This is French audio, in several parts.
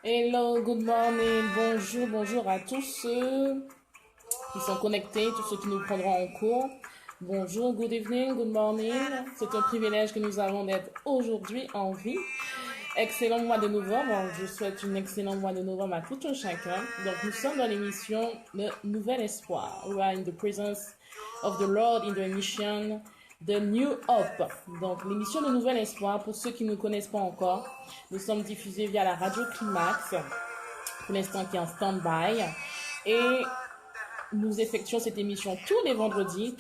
Hello, good morning, bonjour, bonjour à tous ceux qui sont connectés, tous ceux qui nous prendront en cours. Bonjour, good evening, good morning. C'est un privilège que nous avons d'être aujourd'hui en vie. Excellent mois de novembre. Je souhaite un excellent mois de novembre à tout un chacun. Donc, nous sommes dans l'émission de Nouvel Espoir. We are in the presence of the Lord in the mission The New Hope. Donc, l'émission de Nouvel Espoir, pour ceux qui ne connaissent pas encore, nous sommes diffusés via la radio Climax, pour l'instant qui est en stand-by. Et nous effectuons cette émission tous les vendredis,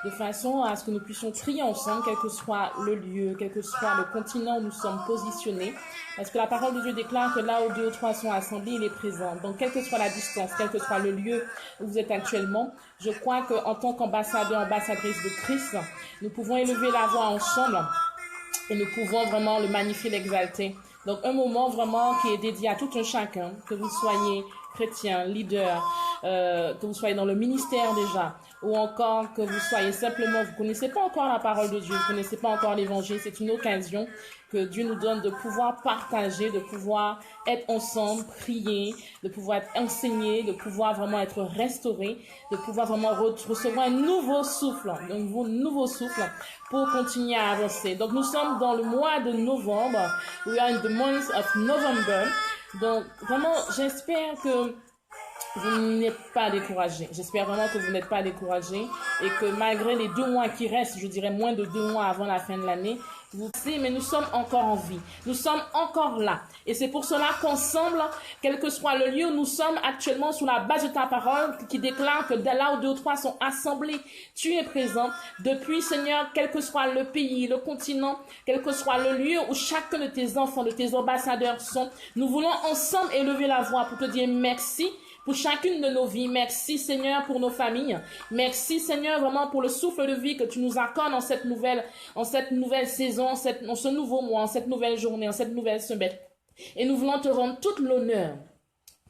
de façon à ce que nous puissions prier ensemble, quel que soit le lieu, quel que soit le continent où nous sommes positionnés. Parce que la parole de Dieu déclare que là où deux ou trois sont assemblés, il est présent. Donc, quelle que soit la distance, quel que soit le lieu où vous êtes actuellement, je crois qu'en tant qu'ambassadeur, ambassadrice de Christ, nous pouvons élever la voix ensemble et nous pouvons vraiment le magnifier, l'exalter. Donc, un moment vraiment qui est dédié à tout un chacun, que vous soyez chrétien, leader, que vous soyez dans le ministère déjà, ou encore que vous soyez simplement, vous ne connaissez pas encore la parole de Dieu, vous ne connaissez pas encore l'évangile, c'est une occasion que Dieu nous donne de pouvoir partager, de pouvoir être ensemble, prier, de pouvoir être enseigné, de pouvoir vraiment être restauré, de pouvoir vraiment recevoir un nouveau souffle pour continuer à avancer. Donc nous sommes dans le mois de novembre, we are in the month of November. Donc vraiment, j'espère que vous n'êtes pas découragés. J'espère vraiment que vous n'êtes pas découragés et que malgré les 2 mois qui restent, je dirais moins de 2 mois avant la fin de l'année, vous savez, mais nous sommes encore en vie. Nous sommes encore là. Et c'est pour cela qu'ensemble, quel que soit le lieu où nous sommes actuellement sous la base de ta parole qui déclare que là où 2 ou 3 sont assemblés, tu es présent. Depuis, Seigneur, quel que soit le pays, le continent, quel que soit le lieu où chacun de tes enfants, de tes ambassadeurs sont, nous voulons ensemble élever la voix pour te dire merci pour chacune de nos vies. Merci Seigneur pour nos familles. Merci Seigneur vraiment pour le souffle de vie que tu nous accordes en cette nouvelle saison, en ce nouveau mois, en cette nouvelle journée, en cette nouvelle semaine. Et nous voulons te rendre toute l'honneur,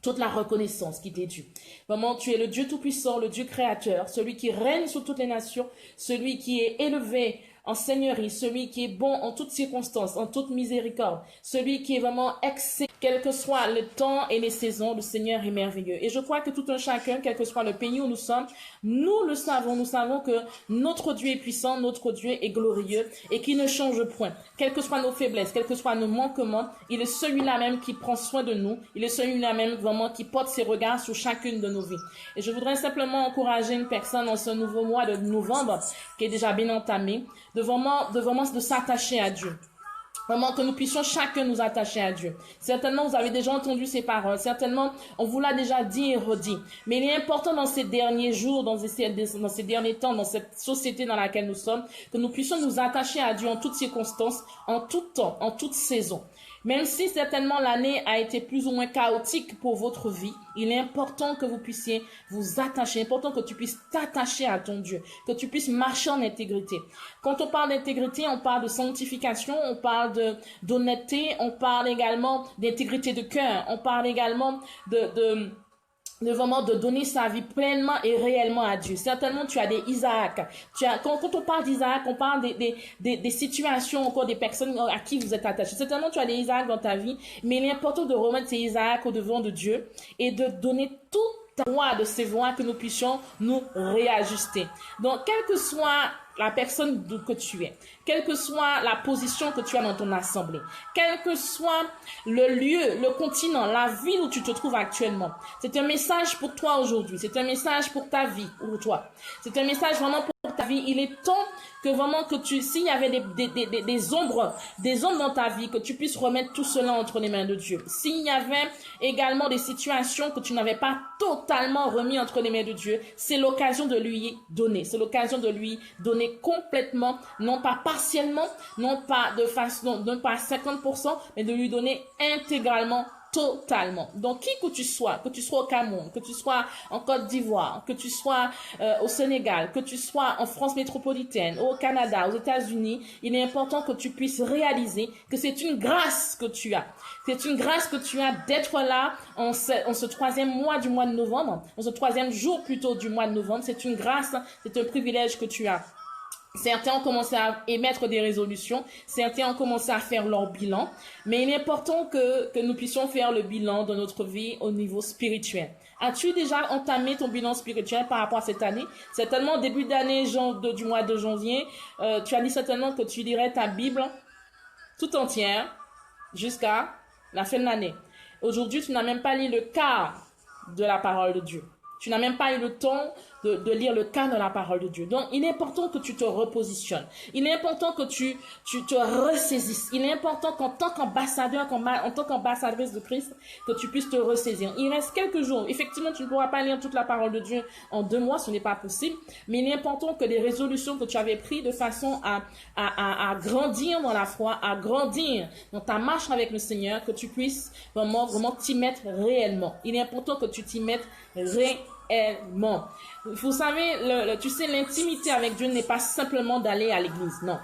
toute la reconnaissance qui t'est due. Vraiment, tu es le Dieu Tout-Puissant, le Dieu Créateur, celui qui règne sur toutes les nations, celui qui est élevé en seigneurie, celui qui est bon en toutes circonstances, en toute miséricorde, celui qui est vraiment excellent, quel que soit le temps et les saisons, le Seigneur est merveilleux. Et je crois que tout un chacun, quel que soit le pays où nous sommes, nous le savons, nous savons que notre Dieu est puissant, notre Dieu est glorieux et qui ne change point. Quelles que soient nos faiblesses, quels que soient nos manquements, il est celui-là même qui prend soin de nous, il est celui-là même vraiment qui porte ses regards sur chacune de nos vies. Et je voudrais simplement encourager une personne dans ce nouveau mois de novembre, qui est déjà bien entamé, de vraiment s'attacher à Dieu. Vraiment que nous puissions chacun nous attacher à Dieu. Certainement, vous avez déjà entendu ces paroles. Certainement, on vous l'a déjà dit et redit. Mais il est important dans ces derniers jours, dans ces derniers temps, dans cette société dans laquelle nous sommes, que nous puissions nous attacher à Dieu en toutes circonstances, en tout temps, en toute saison. Même si certainement l'année a été plus ou moins chaotique pour votre vie, il est important que vous puissiez vous attacher, important que tu puisses t'attacher à ton Dieu, que tu puisses marcher en intégrité. Quand on parle d'intégrité, on parle de sanctification, on parle d'honnêteté, on parle également d'intégrité de cœur, on parle également de vraiment de donner sa vie pleinement et réellement à Dieu. Certainement, tu as des Isaac. Quand on parle d'Isaac, on parle des situations, encore des personnes à qui vous êtes attachés. Certainement, tu as des Isaac dans ta vie, mais il est important de remettre ces Isaac au devant de Dieu et de donner toute voix de ces voix que nous puissions nous réajuster. Donc, quelle que soit la personne que tu es, quelle que soit la position que tu as dans ton assemblée, quel que soit le lieu, le continent, la ville où tu te trouves actuellement, c'est un message pour toi aujourd'hui, c'est un message pour ta vie, pour toi. C'est un message vraiment pour ta vie. Il est temps que vraiment que s'il y avait des ombres dans ta vie, que tu puisses remettre tout cela entre les mains de Dieu. S'il y avait également des situations que tu n'avais pas totalement remis entre les mains de Dieu, c'est l'occasion de lui donner. C'est l'occasion de lui donner complètement, non pas partiellement, non pas de façon, non pas 50%, mais de lui donner intégralement, totalement. Donc, qui que tu sois au Cameroun, que tu sois en Côte d'Ivoire, que tu sois au Sénégal, que tu sois en France métropolitaine, au Canada, aux États-Unis, il est important que tu puisses réaliser que c'est une grâce que tu as. C'est une grâce que tu as d'être là en ce 3e mois du mois de novembre, en ce 3e jour plutôt du mois de novembre. C'est une grâce, c'est un privilège que tu as. Certains ont commencé à émettre des résolutions, certains ont commencé à faire leur bilan, mais il est important que nous puissions faire le bilan de notre vie au niveau spirituel. As-tu déjà entamé ton bilan spirituel par rapport à cette année? Certainement, début d'année du mois de janvier, tu as dit certainement que tu lirais ta Bible tout entière jusqu'à la fin de l'année. Aujourd'hui, tu n'as même pas lu le quart de la parole de Dieu. Tu n'as même pas eu le temps de lire le quart de la parole de Dieu. Donc, il est important que tu te repositionnes. Il est important que tu te ressaisisses. Il est important qu'en tant qu'ambassadeur, en tant qu'ambassadrice de Christ, que tu puisses te ressaisir. Il reste quelques jours. Effectivement, tu ne pourras pas lire toute la parole de Dieu en 2 mois, ce n'est pas possible. Mais il est important que les résolutions que tu avais prises de façon à grandir dans la foi, à grandir dans ta marche avec le Seigneur, que tu puisses vraiment t'y mettre réellement. Il est important que tu t'y mettes réellement. Vous savez, tu sais, l'intimité avec Dieu n'est pas simplement d'aller à l'église, non.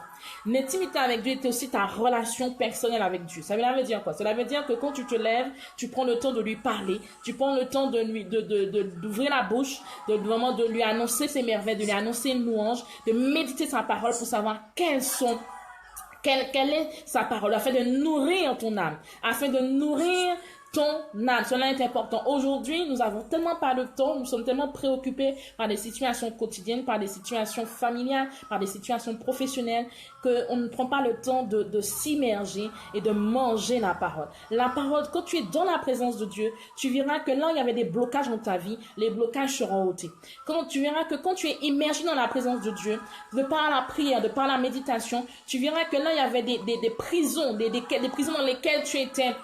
L'intimité avec Dieu est aussi ta relation personnelle avec Dieu. Ça veut dire quoi? Cela veut dire que quand tu te lèves, tu prends le temps de lui parler, tu prends le temps d'ouvrir la bouche, de lui annoncer ses merveilles, de lui annoncer une louange, de méditer sa parole pour savoir quelle est sa parole, afin de nourrir ton âme, afin de nourrir ton âme. Cela est important. Aujourd'hui, nous avons tellement pas de temps, nous sommes tellement préoccupés par des situations quotidiennes, par des situations familiales, par des situations professionnelles, qu'on ne prend pas le temps de s'immerger et de manger la parole. La parole, quand tu es dans la présence de Dieu, tu verras que là, il y avait des blocages dans ta vie, les blocages seront ôtés. Tu verras que quand tu es immergé dans la présence de Dieu, de par la prière, de par la méditation, tu verras que là, il y avait des prisons, des prisons dans lesquelles tu étais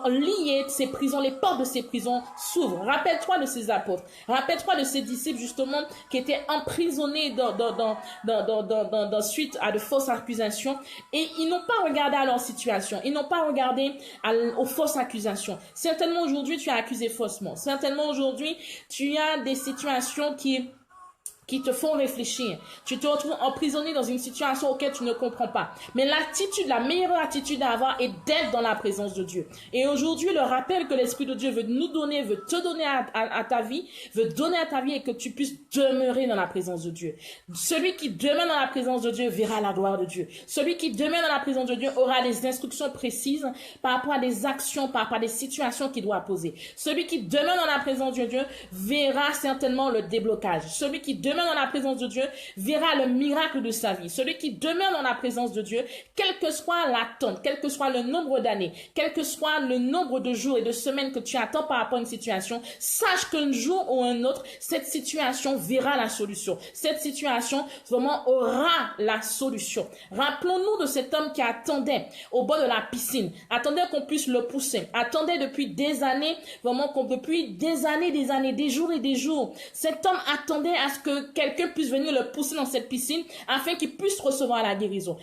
lié, ces prisons, les portes de ces prisons s'ouvrent. Rappelle-toi de ces apôtres, rappelle-toi de ces disciples justement qui étaient emprisonnés suite à de fausses accusations, et ils n'ont pas regardé à leur situation, ils n'ont pas regardé aux fausses accusations. Certainement aujourd'hui tu es accusé faussement, certainement aujourd'hui tu as des situations qui te font réfléchir. Tu te retrouves emprisonné dans une situation auquel tu ne comprends pas. Mais la meilleure attitude à avoir est d'être dans la présence de Dieu. Et aujourd'hui, le rappel que l'Esprit de Dieu veut nous donner, veut te donner à ta vie, veut donner à ta vie, et que tu puisses demeurer dans la présence de Dieu. Celui qui demeure dans la présence de Dieu verra la gloire de Dieu. Celui qui demeure dans la présence de Dieu aura des instructions précises par rapport à des actions, par rapport à des situations qu'il doit poser. Celui qui demeure dans la présence de Dieu verra certainement le déblocage. Celui qui demeure dans la présence de Dieu verra le miracle de sa vie. Celui qui demeure dans la présence de Dieu, quelle que soit l'attente, quel que soit le nombre d'années, quel que soit le nombre de jours et de semaines que tu attends par rapport à une situation, sache qu'un jour ou un autre, cette situation verra la solution. Cette situation vraiment aura la solution. Rappelons-nous de cet homme qui attendait au bord de la piscine, attendait qu'on puisse le pousser, attendait depuis des années, vraiment depuis des années, des jours et des jours. Cet homme attendait à ce que quelqu'un puisse venir le pousser dans cette piscine afin qu'il puisse recevoir la guérison.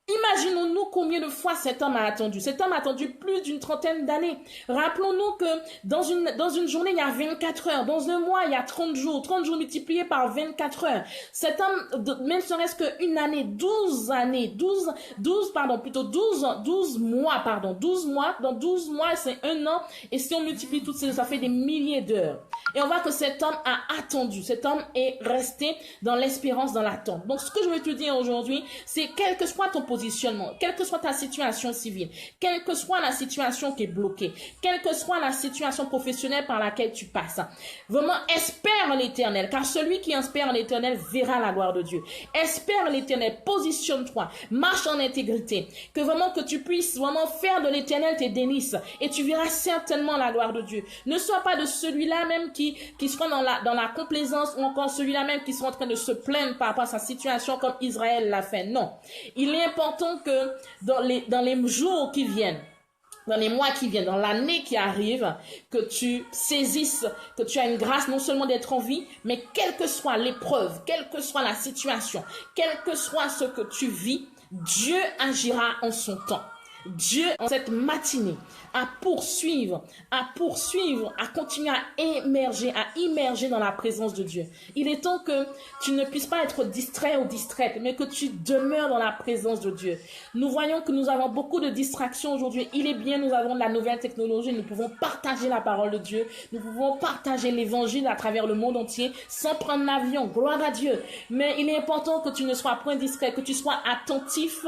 Imaginons-nous combien de fois cet homme a attendu. Cet homme a attendu plus d'une 30aine d'années. Rappelons-nous que dans une journée, il y a 24 heures. Dans un mois, il y a 30 jours. 30 jours multipliés par 24 heures. Cet homme, même serait-ce qu'une année, 12 mois. Dans 12 mois, c'est un an. Et si on multiplie toutes ces, ça fait des milliers d'heures. Et on voit que cet homme a attendu. Cet homme est resté dans l'espérance, dans l'attente. Donc, ce que je veux te dire aujourd'hui, c'est quel que soit ton positionnement, quelle que soit ta situation civile, quelle que soit la situation qui est bloquée, quelle que soit la situation professionnelle par laquelle tu passes, vraiment espère en l'Éternel, car celui qui espère en l'Éternel verra la gloire de Dieu. Espère en l'Éternel, positionne-toi, marche en intégrité, que tu puisses vraiment faire de l'Éternel tes délices, et tu verras certainement la gloire de Dieu. Ne sois pas de celui-là même qui sera dans la complaisance, ou encore celui-là même qui sera en train de se plaindre par rapport à sa situation comme Israël l'a fait. Non. Il est important que dans les jours qui viennent, dans les mois qui viennent, dans l'année qui arrive, que tu saisisses, que tu as une grâce non seulement d'être en vie, mais quelle que soit l'épreuve, quelle que soit la situation, quel que soit ce que tu vis, Dieu agira en son temps. Dieu, en cette matinée, à poursuivre, à continuer à immerger dans la présence de Dieu. Il est temps que tu ne puisses pas être distrait ou distraite, mais que tu demeures dans la présence de Dieu. Nous voyons que nous avons beaucoup de distractions aujourd'hui. Il est bien, nous avons de la nouvelle technologie, nous pouvons partager la parole de Dieu, nous pouvons partager l'évangile à travers le monde entier sans prendre l'avion. Gloire à Dieu. Mais il est important que tu ne sois point distrait, que tu sois attentive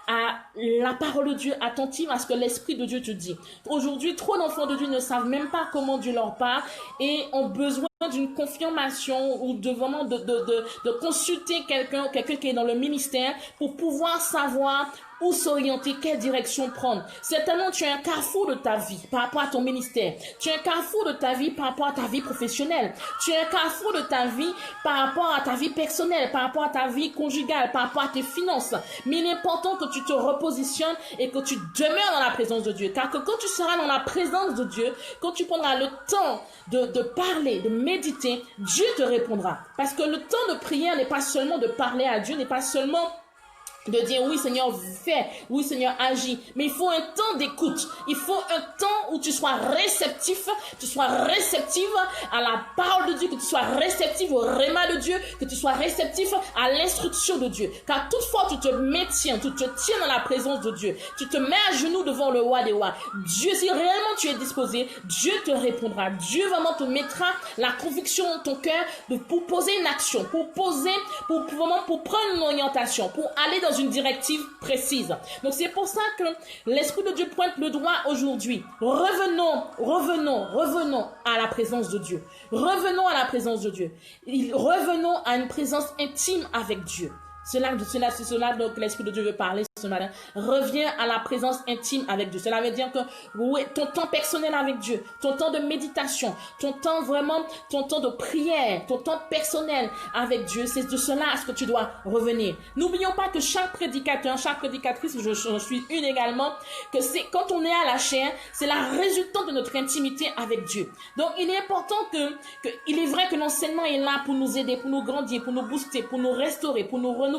à la parole de Dieu, attentive à ce que l'Esprit de Dieu te dit. Aujourd'hui, trop d'enfants de Dieu ne savent même pas comment Dieu leur parle et ont besoin d'une confirmation ou de vraiment de consulter quelqu'un qui est dans le ministère pour pouvoir savoir où s'orienter, quelle direction prendre. Certainement, tu as un carrefour de ta vie par rapport à ton ministère. Tu as un carrefour de ta vie par rapport à ta vie professionnelle. Tu as un carrefour de ta vie par rapport à ta vie personnelle, par rapport à ta vie conjugale, par rapport à tes finances. Mais il est important que tu te repositionnes et que tu demeures dans la présence de Dieu. Car que quand tu seras dans la présence de Dieu, quand tu prendras le temps de parler, de méditer, Dieu te répondra. Parce que le temps de prière n'est pas seulement de parler à Dieu, n'est pas seulement de dire oui Seigneur fais, oui Seigneur agis, mais il faut un temps d'écoute, il faut un temps où tu sois réceptif à la parole de Dieu, que tu sois réceptif au réma de Dieu, que tu sois réceptif à l'instruction de Dieu, car toutefois tu te tiens dans la présence de Dieu, tu te mets à genoux devant le roi des rois. Dieu, si réellement tu es disposé, Dieu te répondra, Dieu vraiment te mettra la conviction dans ton cœur pour poser une action, pour prendre une orientation, pour aller dans une directive précise. Donc c'est pour ça que l'Esprit de Dieu pointe le doigt aujourd'hui. Revenons à la présence de Dieu. Revenons à la présence de Dieu. Revenons à une présence intime avec Dieu. C'est cela donc l'Esprit de Dieu veut parler ce matin. Reviens à la présence intime avec Dieu. Cela veut dire que oui, ton temps personnel avec Dieu, ton temps de méditation, ton temps de prière, ton temps personnel avec Dieu, c'est de cela à ce que tu dois revenir. N'oublions pas que chaque prédicateur, chaque prédicatrice, je suis une également, que c'est quand on est à la chair, c'est la résultante de notre intimité avec Dieu. Donc il est important que il est vrai que l'enseignement est là pour nous aider, pour nous grandir, pour nous booster, pour nous restaurer, pour nous renouveler.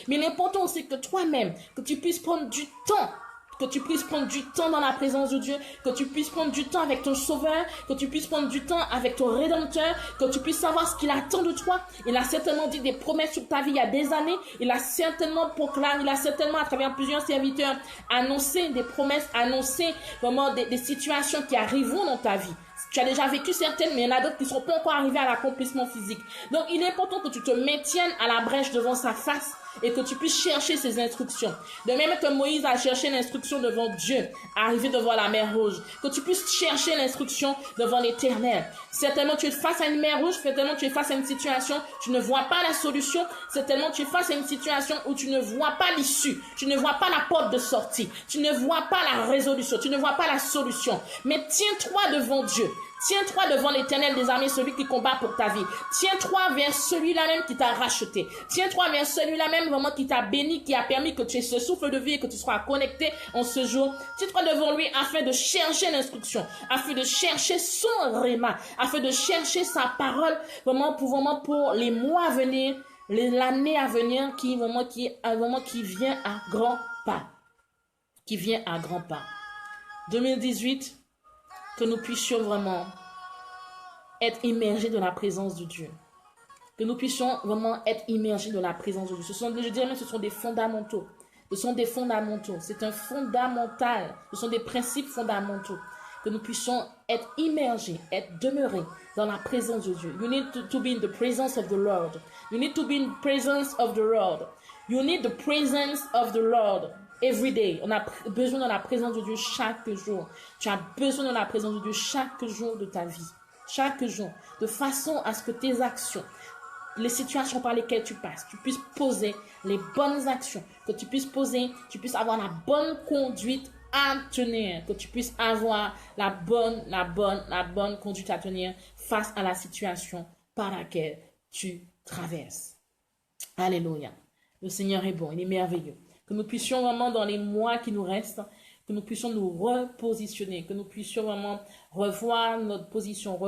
Mais l'important c'est que toi-même, que tu puisses prendre du temps dans la présence de Dieu, que tu puisses prendre du temps avec ton Sauveur, que tu puisses prendre du temps avec ton Rédempteur, que tu puisses savoir ce qu'il attend de toi. Il a certainement dit des promesses sur ta vie il y a des années. Il a certainement proclamé, il a certainement à travers plusieurs serviteurs annoncé des promesses, annoncé vraiment des situations qui arriveront dans ta vie. Tu as déjà vécu certaines, mais il y en a d'autres qui ne sont pas encore arrivées à l'accomplissement physique. Donc, il est important que tu te maintiennes à la brèche devant sa face et que tu puisses chercher ses instructions. De même que Moïse a cherché l'instruction devant Dieu, arrivé devant la mer Rouge, que tu puisses chercher l'instruction devant l'Éternel. Certainement, tu es face à une mer Rouge, certainement, tu es face à une situation, tu ne vois pas la solution, certainement, tu es face à une situation où tu ne vois pas l'issue, tu ne vois pas la porte de sortie, tu ne vois pas la résolution, tu ne vois pas la solution. Mais tiens-toi devant Dieu. Tiens-toi devant l'Éternel des armées, celui qui combat pour ta vie. Tiens-toi vers celui-là même qui t'a racheté. Tiens-toi vers celui-là même vraiment qui t'a béni, qui a permis que tu aies ce souffle de vie et que tu sois connecté en ce jour. Tiens-toi devant lui afin de chercher l'instruction, afin de chercher son réma, afin de chercher sa parole vraiment pour les mois à venir, l'année à venir qui vient à grands pas. Qui vient à grands pas. 2018, que nous puissions vraiment être immergés dans la présence de Dieu. Que nous puissions vraiment être immergés dans la présence de Dieu. Je dirais même que ce sont des fondamentaux. Ce sont des fondamentaux. C'est un fondamental. Ce sont des principes fondamentaux. Que nous puissions être immergés, être demeurés dans la présence de Dieu. You need to be in the presence of the Lord. You need to be in the presence of the Lord. You need the presence of the Lord. Every day. On a besoin de la présence de Dieu chaque jour. Tu as besoin de la présence de Dieu chaque jour de ta vie. Chaque jour. De façon à ce que tes actions, les situations par lesquelles tu passes, tu puisses poser les bonnes actions. Que tu puisses avoir la bonne conduite à tenir. Que tu puisses avoir la bonne conduite à tenir face à la situation par laquelle tu traverses. Alléluia. Le Seigneur est bon. Il est merveilleux. Que nous puissions vraiment, dans les mois qui nous restent, que nous puissions nous repositionner, que nous puissions vraiment revoir notre position,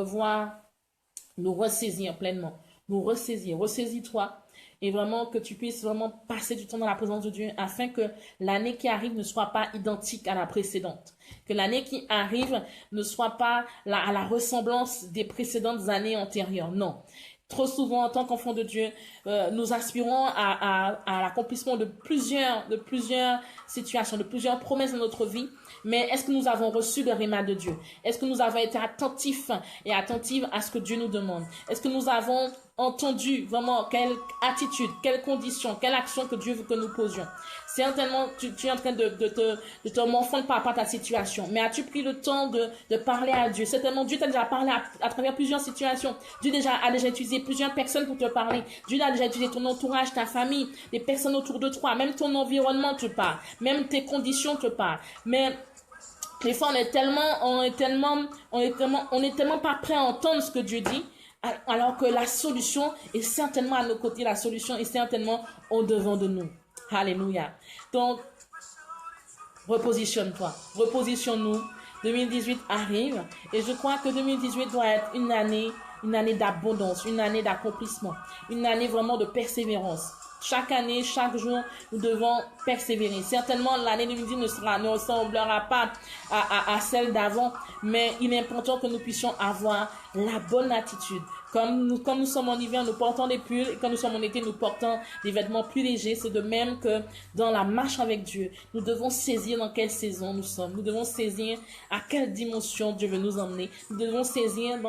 nous ressaisir pleinement, nous ressaisir. Ressaisis-toi et vraiment que tu puisses vraiment passer du temps dans la présence de Dieu afin que l'année qui arrive ne soit pas identique à la précédente. Que l'année qui arrive ne soit pas à la ressemblance des précédentes années antérieures. Non. Trop souvent, en tant qu'enfants de Dieu, nous aspirons à l'accomplissement de plusieurs situations, de plusieurs promesses dans notre vie. Mais est-ce que nous avons reçu le réma de Dieu? Est-ce que nous avons été attentifs et attentives à ce que Dieu nous demande? Est-ce que nous avons entendu vraiment quelle attitude, quelles conditions, quelle action que Dieu veut que nous posions? Certainement, tu es en train de te morfondre par rapport à ta situation. Mais as-tu pris le temps de parler à Dieu? Certainement, Dieu t'a déjà parlé à travers plusieurs situations. Dieu a déjà utilisé plusieurs personnes pour te parler. Dieu a déjà utilisé ton entourage, ta famille, les personnes autour de toi. Même ton environnement te parle. Même tes conditions te parlent. Mais des fois, on est tellement pas prêt à entendre ce que Dieu dit, alors que la solution est certainement à nos côtés. La solution est certainement au devant de nous. Alléluia. Donc, repositionne-toi. Repositionne-nous. 2018 arrive et je crois que 2018 doit être une année d'abondance, une année d'accomplissement, une année vraiment de persévérance. Chaque année, chaque jour, nous devons persévérer. Certainement, l'année 2018 ne ressemblera pas à celle d'avant, mais il est important que nous puissions avoir la bonne attitude. Comme nous sommes en hiver, nous portons des pulls, et quand nous sommes en été, nous portons des vêtements plus légers. C'est de même que dans la marche avec Dieu, nous devons saisir dans quelle saison nous sommes. Nous devons saisir à quelle dimension Dieu veut nous emmener. Nous devons saisir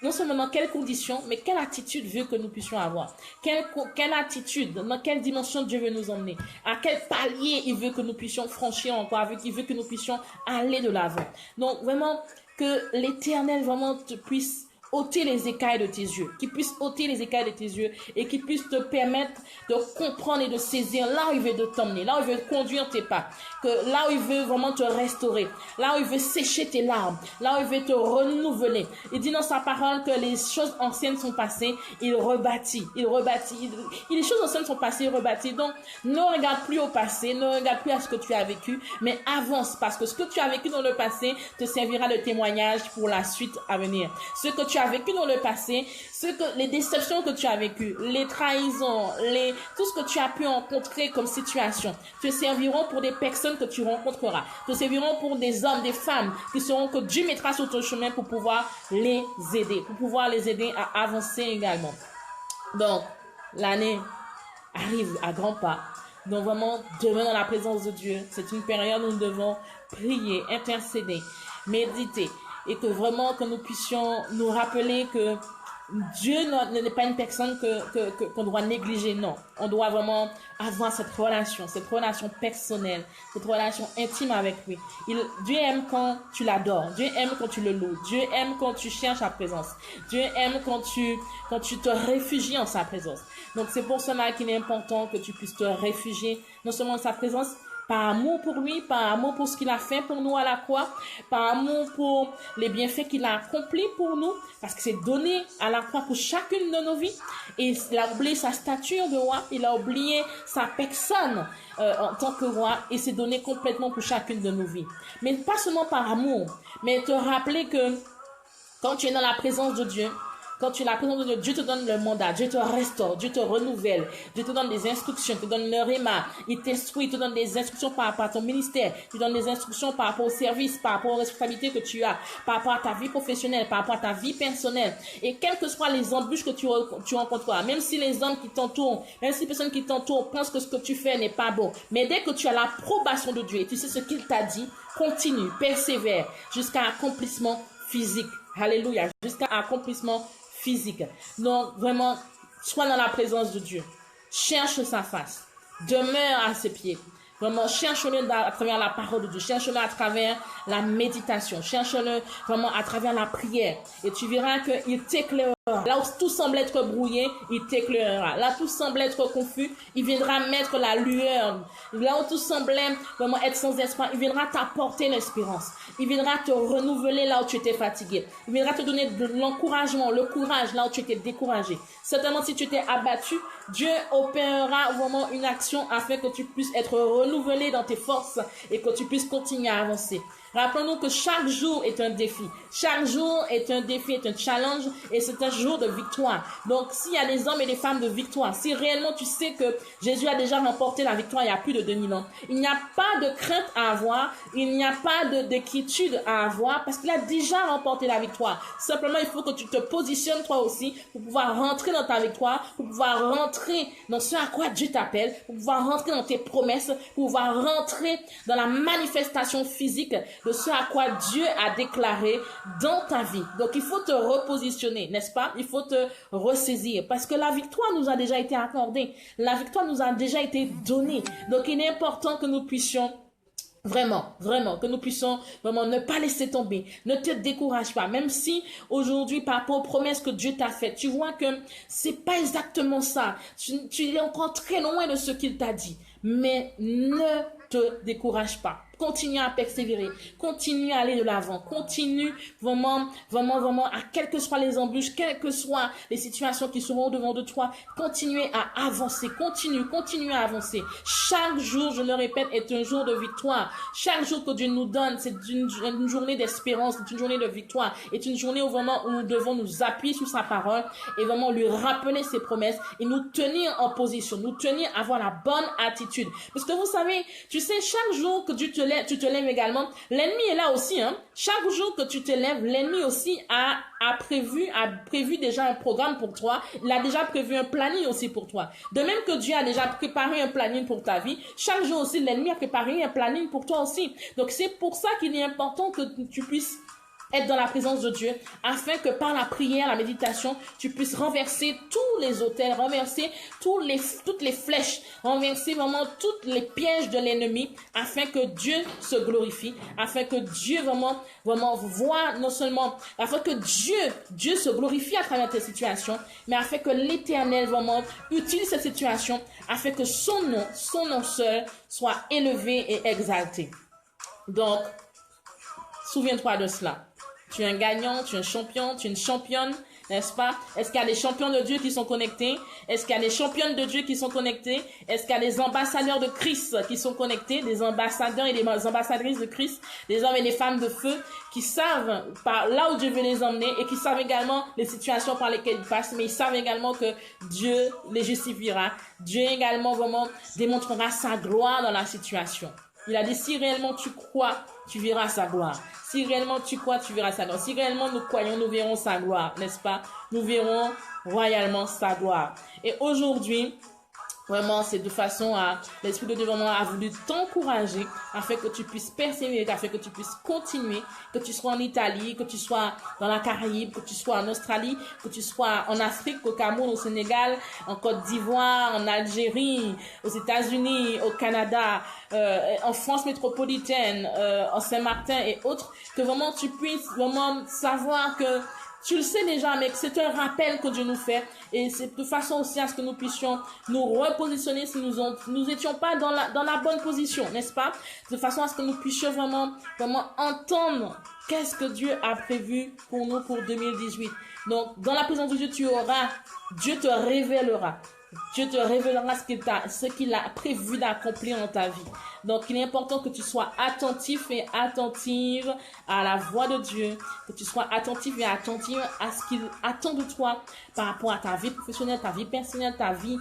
non seulement dans quelles conditions, mais quelle attitude veut que nous puissions avoir. Quelle attitude, dans quelle dimension Dieu veut nous emmener. À quel palier il veut que nous puissions franchir encore, il veut que nous puissions aller de l'avant. Donc vraiment, que l'Éternel vraiment puisse ôter les écailles de tes yeux, qu'il puisse ôter les écailles de tes yeux et qu'il puisse te permettre de comprendre et de saisir là où il veut t'emmener, là où il veut conduire tes pas, que là où il veut vraiment te restaurer, là où il veut sécher tes larmes, là où il veut te renouveler. Il dit dans sa parole que les choses anciennes sont passées, il rebâtit. Les choses anciennes sont passées, il rebâtit. Donc, ne regarde plus au passé, ne regarde plus à ce que tu as vécu, mais avance parce que ce que tu as vécu dans le passé te servira de témoignage pour la suite à venir. Ce que tu as vécu dans le passé, les déceptions que tu as vécues, les trahisons, tout ce que tu as pu rencontrer comme situation, te serviront pour des personnes que tu rencontreras, te serviront pour des hommes, des femmes que Dieu mettra sur ton chemin pour pouvoir les aider à avancer également. Donc, l'année arrive à grands pas. Donc vraiment, demain dans la présence de Dieu, c'est une période où nous devons prier, intercéder, méditer, et que vraiment que nous puissions nous rappeler que Dieu n'est pas une personne qu'on doit négliger, non. On doit vraiment avoir cette relation personnelle, cette relation intime avec lui. Dieu aime quand tu l'adores, Dieu aime quand tu le loues, Dieu aime quand tu cherches sa présence, Dieu aime quand tu te réfugies en sa présence. Donc c'est pour cela qu'il est important que tu puisses te réfugier non seulement en sa présence, par amour pour lui, par amour pour ce qu'il a fait pour nous à la croix, par amour pour les bienfaits qu'il a accomplis pour nous, parce que c'est donné à la croix pour chacune de nos vies. Et il a oublié sa stature de roi, il a oublié sa personne en tant que roi, et c'est donné complètement pour chacune de nos vies. Mais pas seulement par amour, mais te rappeler que quand tu es dans la présence de Dieu, quand tu es dans la présence de Dieu, Dieu te donne le mandat, Dieu te restaure, Dieu te renouvelle, Dieu te donne des instructions, il te donne le réma, il t'instruit, il te donne des instructions par rapport à ton ministère, il te donne des instructions par rapport au service, par rapport aux responsabilités que tu as, par rapport à ta vie professionnelle, par rapport à ta vie personnelle. Et quelles que soient les embûches que tu rencontreras, même si les hommes qui t'entourent, même si les personnes qui t'entourent pensent que ce que tu fais n'est pas bon, mais dès que tu as l'approbation de Dieu et tu sais ce qu'il t'a dit, continue, persévère jusqu'à accomplissement physique. Alléluia, jusqu'à accomplissement physique. Donc, vraiment, sois dans la présence de Dieu. Cherche sa face. Demeure à ses pieds. Vraiment, cherche-le à travers la parole de Dieu. Cherche-le à travers la méditation. Cherche-le vraiment à travers la prière. Et tu verras qu'il t'éclairera. Là où tout semble être brouillé, il t'éclairera. Là où tout semble être confus, il viendra mettre la lueur. Là où tout semblait vraiment être sans espoir, il viendra t'apporter l'espérance. Il viendra te renouveler là où tu étais fatigué. Il viendra te donner de l'encouragement, le courage là où tu étais découragé. Certainement, si tu étais abattu, Dieu opérera vraiment une action afin que tu puisses être renouvelé dans tes forces et que tu puisses continuer à avancer. Rappelons-nous que chaque jour est un défi. Chaque jour est un défi, est un challenge et c'est un jour de victoire. Donc, s'il y a des hommes et des femmes de victoire, si réellement tu sais que Jésus a déjà remporté la victoire il y a plus de 2000 ans, il n'y a pas de crainte à avoir, il n'y a pas d'inquiétude à avoir parce qu'il a déjà remporté la victoire. Simplement, il faut que tu te positionnes toi aussi pour pouvoir rentrer dans ta victoire, pour pouvoir rentrer dans ce à quoi Dieu t'appelle, pour pouvoir rentrer dans tes promesses, pour pouvoir rentrer dans la manifestation physique de ce à quoi Dieu a déclaré dans ta vie. Donc, il faut te repositionner, n'est-ce pas? Il faut te ressaisir parce que la victoire nous a déjà été accordée. La victoire nous a déjà été donnée. Donc, il est important que nous puissions vraiment, que nous puissions vraiment ne pas laisser tomber. Ne te décourage pas. Même si aujourd'hui, par rapport aux promesses que Dieu t'a faites, tu vois que c'est pas exactement ça. Tu es encore très loin de ce qu'il t'a dit. Mais ne te décourage pas. Continue à persévérer. Continue à aller de l'avant. Continue vraiment, à quelles que soient les embûches, quelles que soient les situations qui seront devant de toi, continuez à avancer. Continue à avancer. Chaque jour, je le répète, est un jour de victoire. Chaque jour que Dieu nous donne, c'est une journée d'espérance, c'est une journée de victoire, c'est une journée où vraiment où nous devons nous appuyer sur sa parole et vraiment lui rappeler ses promesses et nous tenir en position, nous tenir à avoir la bonne attitude. Parce que vous savez, tu sais, chaque jour que tu te lèves également, l'ennemi est là aussi, hein. Chaque jour que tu te lèves, l'ennemi aussi a prévu déjà un programme pour toi. Il a déjà prévu un planning aussi pour toi. De même que Dieu a déjà préparé un planning pour ta vie, chaque jour aussi, l'ennemi a préparé un planning pour toi aussi. Donc, c'est pour ça qu'il est important que tu puisses être dans la présence de Dieu, afin que par la prière, la méditation, tu puisses renverser tous les autels, renverser toutes les flèches, renverser vraiment tous les pièges de l'ennemi, afin que Dieu se glorifie, afin que Dieu vraiment voit non seulement, afin que Dieu se glorifie à travers tes situations, mais afin que l'Éternel vraiment utilise cette situation, afin que son nom seul soit élevé et exalté. Donc, souviens-toi de cela. Tu es un gagnant, tu es un champion, tu es une championne, n'est-ce pas? Est-ce qu'il y a des champions de Dieu qui sont connectés? Est-ce qu'il y a des championnes de Dieu qui sont connectés? Est-ce qu'il y a des ambassadeurs de Christ qui sont connectés? Des ambassadeurs et des ambassadrices de Christ, des hommes et des femmes de feu qui savent par là où Dieu veut les emmener et qui savent également les situations par lesquelles ils passent, mais ils savent également que Dieu les justifiera. Dieu également vraiment démontrera sa gloire dans la situation. Il a dit, si réellement tu crois, tu verras sa gloire. Si réellement tu crois, tu verras sa gloire. Si réellement nous croyons, nous verrons sa gloire, n'est-ce pas? Nous verrons royalement sa gloire. Et aujourd'hui, vraiment, c'est de façon à, l'Esprit de Dieu vraiment a voulu t'encourager afin que tu puisses persévérer, afin que tu puisses continuer, que tu sois en Italie, que tu sois dans la Caraïbe, que tu sois en Australie, que tu sois en Afrique, au Cameroun, au Sénégal, en Côte d'Ivoire, en Algérie, aux États-Unis, au Canada, en France métropolitaine, en Saint-Martin et autres, que vraiment tu puisses vraiment savoir que tu le sais déjà, mais c'est un rappel que Dieu nous fait. Et c'est de façon aussi à ce que nous puissions nous repositionner si nous étions pas dans la bonne position, n'est-ce pas? De façon à ce que nous puissions vraiment entendre qu'est-ce que Dieu a prévu pour nous pour 2018. Donc, dans la présence de Dieu, Dieu te révélera. Dieu te révélera ce qu'il a prévu d'accomplir dans ta vie. Donc, il est important que tu sois attentif et attentive à la voix de Dieu, que tu sois attentif et attentive à ce qu'il attend de toi par rapport à ta vie professionnelle, ta vie personnelle, ta vie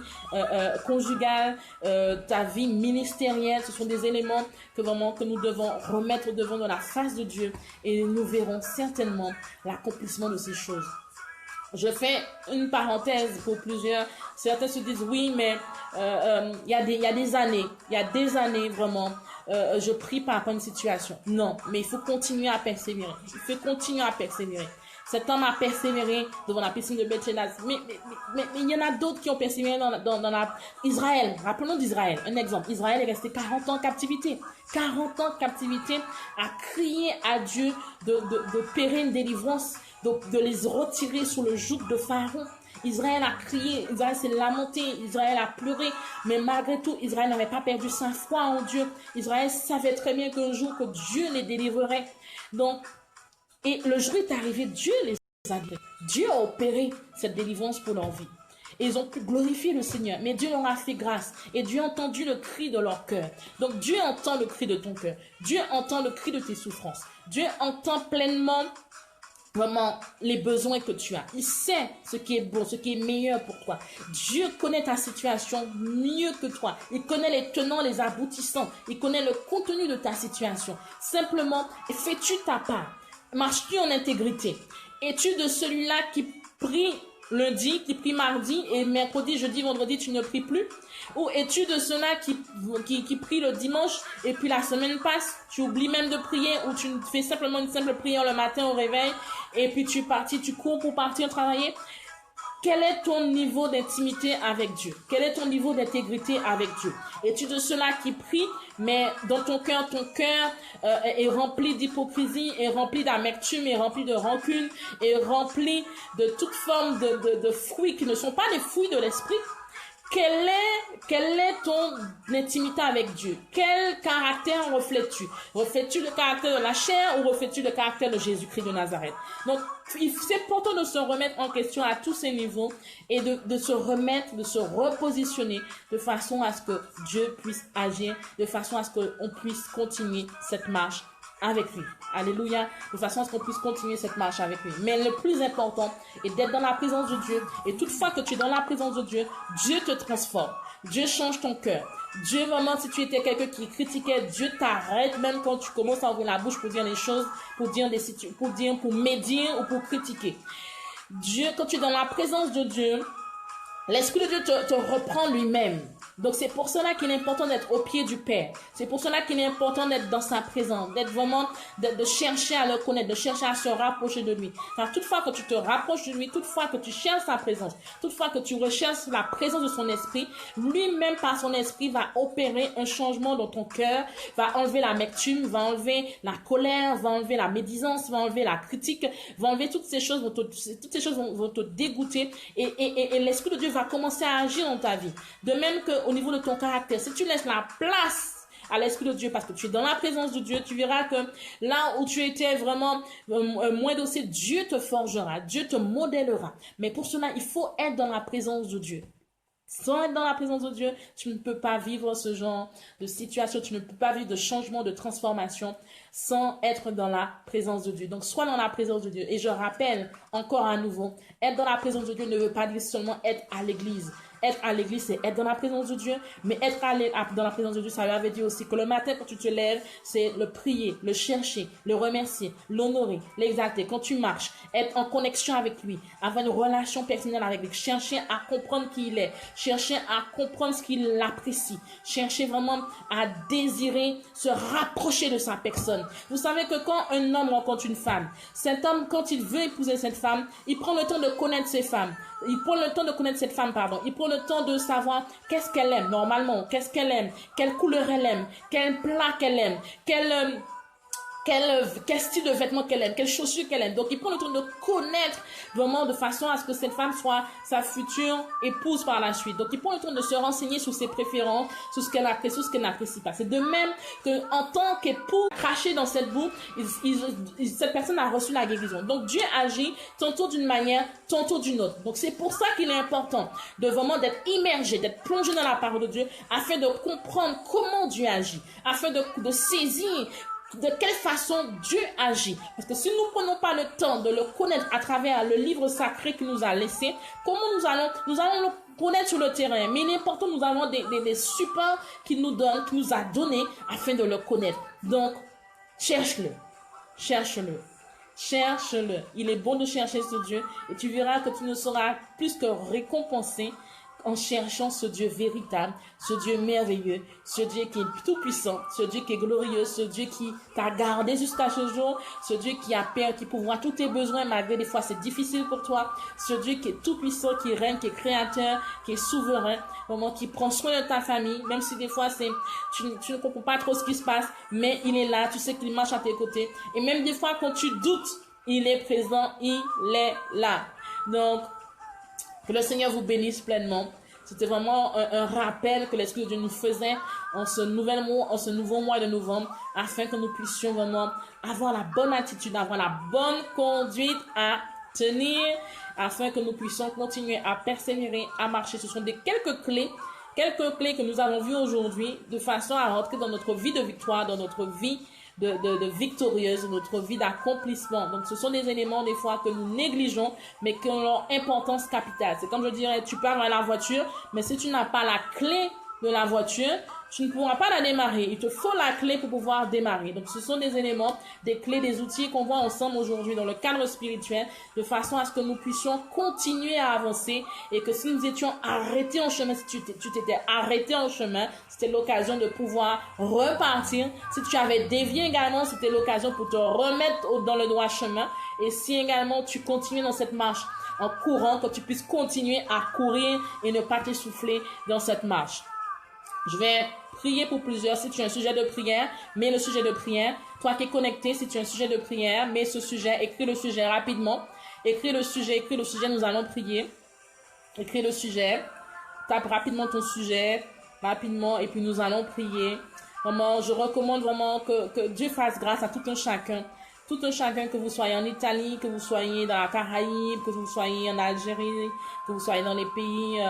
conjugale, ta vie ministérielle. Ce sont des éléments que nous devons remettre devant la face de Dieu et nous verrons certainement l'accomplissement de ces choses. Je fais une parenthèse pour plusieurs. Certains se disent oui, mais il y a des années vraiment, je prie par rapport à une situation. Non, mais il faut continuer à persévérer. Cet homme a persévéré devant la piscine de Beth-Shelas. Mais il y en a d'autres qui ont persévéré dans Israël. Rappelons d'Israël. Un exemple. Israël est resté 40 ans en captivité. 40 ans de captivité à crier à Dieu de périr une délivrance, de les retirer sous le joug de Pharaon. Israël a crié, Israël s'est lamenté, Israël a pleuré, mais malgré tout, Israël n'avait pas perdu sa foi en Dieu. Israël savait très bien qu'un jour que Dieu les délivrerait. Donc, et le jour est arrivé, Dieu les a délivrés. Dieu a opéré cette délivrance pour leur vie. Et ils ont pu glorifier le Seigneur. Mais Dieu leur a fait grâce. Et Dieu a entendu le cri de leur cœur. Donc Dieu entend le cri de ton cœur. Dieu entend le cri de tes souffrances. Dieu entend pleinement vraiment les besoins que tu as. Il sait ce qui est bon, ce qui est meilleur pour toi. Dieu connaît ta situation mieux que toi. Il connaît les tenants, les aboutissants. Il connaît le contenu de ta situation. Simplement, fais-tu ta part. Marches-tu en intégrité. Es-tu de celui-là qui prie lundi, qui prie mardi et mercredi, jeudi, vendredi, tu ne pries plus? Ou es-tu de ceux-là qui prie le dimanche et puis la semaine passe, tu oublies même de prier ou tu fais simplement une simple prière le matin au réveil et puis tu es parti, tu cours pour partir travailler? Quel est ton niveau d'intimité avec Dieu? Quel est ton niveau d'intégrité avec Dieu? Es-tu de ceux-là qui prient, mais dans ton cœur est rempli d'hypocrisie, est rempli d'amertume, est rempli de rancune, est rempli de toute forme de fruits qui ne sont pas des fruits de l'esprit? Quelle est ton intimité avec Dieu? Quel caractère reflètes-tu? Reflètes-tu le caractère de la chair ou reflètes-tu le caractère de Jésus-Christ de Nazareth? Donc, c'est important de se remettre en question à tous ces niveaux et de se remettre, de se repositionner de façon à ce que Dieu puisse agir, de façon à ce qu'on puisse continuer cette marche avec lui. Alléluia. De façon à ce qu'on puisse continuer cette marche avec lui. Mais le plus important est d'être dans la présence de Dieu. Et toutefois que tu es dans la présence de Dieu, Dieu te transforme. Dieu change ton cœur. Dieu, vraiment, si tu étais quelqu'un qui critiquait, Dieu t'arrête même quand tu commences à ouvrir la bouche pour dire les choses, pour médire ou pour critiquer. Dieu, quand tu es dans la présence de Dieu, l'Esprit de Dieu te reprend lui-même. Donc c'est pour cela qu'il est important d'être au pied du Père. C'est pour cela qu'il est important d'être dans sa présence, d'être vraiment, de chercher à le connaître, de chercher à se rapprocher de lui. Car toutefois que tu te rapproches de lui, toutefois que tu cherches sa présence, toutefois que tu recherches la présence de son esprit, lui-même par son esprit va opérer un changement dans ton cœur, va enlever l'amertume, va enlever la colère, va enlever la médisance, va enlever la critique, va enlever toutes ces choses, vont te dégoûter et l'Esprit de Dieu va commencer à agir dans ta vie. De même qu'au niveau de ton caractère, si tu laisses la place à l'Esprit de Dieu parce que tu es dans la présence de Dieu, tu verras que là où tu étais vraiment moins docile, Dieu te forgera, Dieu te modèlera. Mais pour cela, il faut être dans la présence de Dieu. Sans être dans la présence de Dieu, tu ne peux pas vivre ce genre de situation, tu ne peux pas vivre de changement, de transformation sans être dans la présence de Dieu. Donc, sois dans la présence de Dieu. Et je rappelle encore à nouveau, être dans la présence de Dieu ne veut pas dire seulement être à l'église. Être à l'église, c'est être dans la présence de Dieu, mais être dans la présence de Dieu, ça lui avait dit aussi que le matin, quand tu te lèves, c'est le prier, le chercher, le remercier, l'honorer, l'exalter. Quand tu marches, être en connexion avec lui, avoir une relation personnelle avec lui, chercher à comprendre qui il est, chercher à comprendre ce qu'il apprécie, chercher vraiment à désirer se rapprocher de sa personne. Vous savez que quand un homme rencontre une femme, cet homme, quand il veut épouser cette femme, il prend le temps de connaître ses femmes. Il prend le temps de connaître cette femme, Il prend le temps de savoir qu'est-ce qu'elle aime, normalement, qu'est-ce qu'elle aime, quelle couleur elle aime, quel plat qu'elle aime, quel style de vêtements qu'elle aime, quelles chaussures qu'elle aime. Donc, il prend le temps de connaître vraiment de façon à ce que cette femme soit sa future épouse par la suite. Donc, il prend le temps de se renseigner sur ses préférences, sur ce qu'elle apprécie, sur ce qu'elle n'apprécie pas. C'est de même qu'en tant qu'époux craché dans cette boue, cette personne a reçu la guérison. Donc, Dieu agit tantôt d'une manière, tantôt d'une autre. Donc, c'est pour ça qu'il est important de vraiment d'être immergé, d'être plongé dans la parole de Dieu afin de comprendre comment Dieu agit, afin de saisir de quelle façon Dieu agit. Parce que si nous ne prenons pas le temps de le connaître à travers le livre sacré qu'il nous a laissé, comment nous allons le connaître sur le terrain? Mais il est important, nous avons des supports qu'il nous donne, qu'il nous a donné afin de le connaître. Donc, cherche-le. Cherche-le. Cherche-le. Il est bon de chercher ce Dieu et tu verras que tu ne seras plus que récompensé en cherchant ce Dieu véritable, ce Dieu merveilleux, ce Dieu qui est tout-puissant, ce Dieu qui est glorieux, ce Dieu qui t'a gardé jusqu'à ce jour, ce Dieu qui a peur, qui pourvoit tous tes besoins malgré des fois c'est difficile pour toi, ce Dieu qui est tout-puissant, qui règne, qui est créateur, qui est souverain, vraiment qui prend soin de ta famille, même si des fois tu ne comprends pas trop ce qui se passe, mais il est là, tu sais qu'il marche à tes côtés, et même des fois quand tu doutes, il est présent, il est là. Donc, que le Seigneur vous bénisse pleinement. C'était vraiment un rappel que l'Esprit de Dieu nous faisait en ce nouveau mois de novembre, afin que nous puissions vraiment avoir la bonne attitude, avoir la bonne conduite à tenir, afin que nous puissions continuer à persévérer, à marcher. Ce sont quelques clés que nous avons vues aujourd'hui, de façon à rentrer dans notre vie de victoire, dans notre vie de victorieuse, notre vie d'accomplissement. Donc, ce sont des éléments, des fois, que nous négligeons, mais qui ont leur importance capitale. C'est comme je dirais, tu pars dans la voiture, mais si tu n'as pas la clé de la voiture, tu ne pourras pas la démarrer. Il te faut la clé pour pouvoir démarrer. Donc, ce sont des éléments, des clés, des outils qu'on voit ensemble aujourd'hui dans le cadre spirituel, de façon à ce que nous puissions continuer à avancer et que si nous étions arrêtés en chemin, si tu t'étais arrêté en chemin, c'était l'occasion de pouvoir repartir. Si tu avais dévié également, c'était l'occasion pour te remettre dans le droit chemin. Et si également tu continues dans cette marche en courant, que tu puisses continuer à courir et ne pas t'essouffler dans cette marche. Je vais prier pour plusieurs. Si tu as un sujet de prière, mets le sujet de prière. Toi qui es connecté, si tu as un sujet de prière, mets ce sujet, écris le sujet rapidement. Écris le sujet, nous allons prier. Écris le sujet, tape rapidement ton sujet, rapidement, et puis nous allons prier. Vraiment, je recommande vraiment que Dieu fasse grâce à tout un chacun. Tout un chacun, que vous soyez en Italie, que vous soyez dans la Caraïbe, que vous soyez en Algérie, que vous soyez dans les pays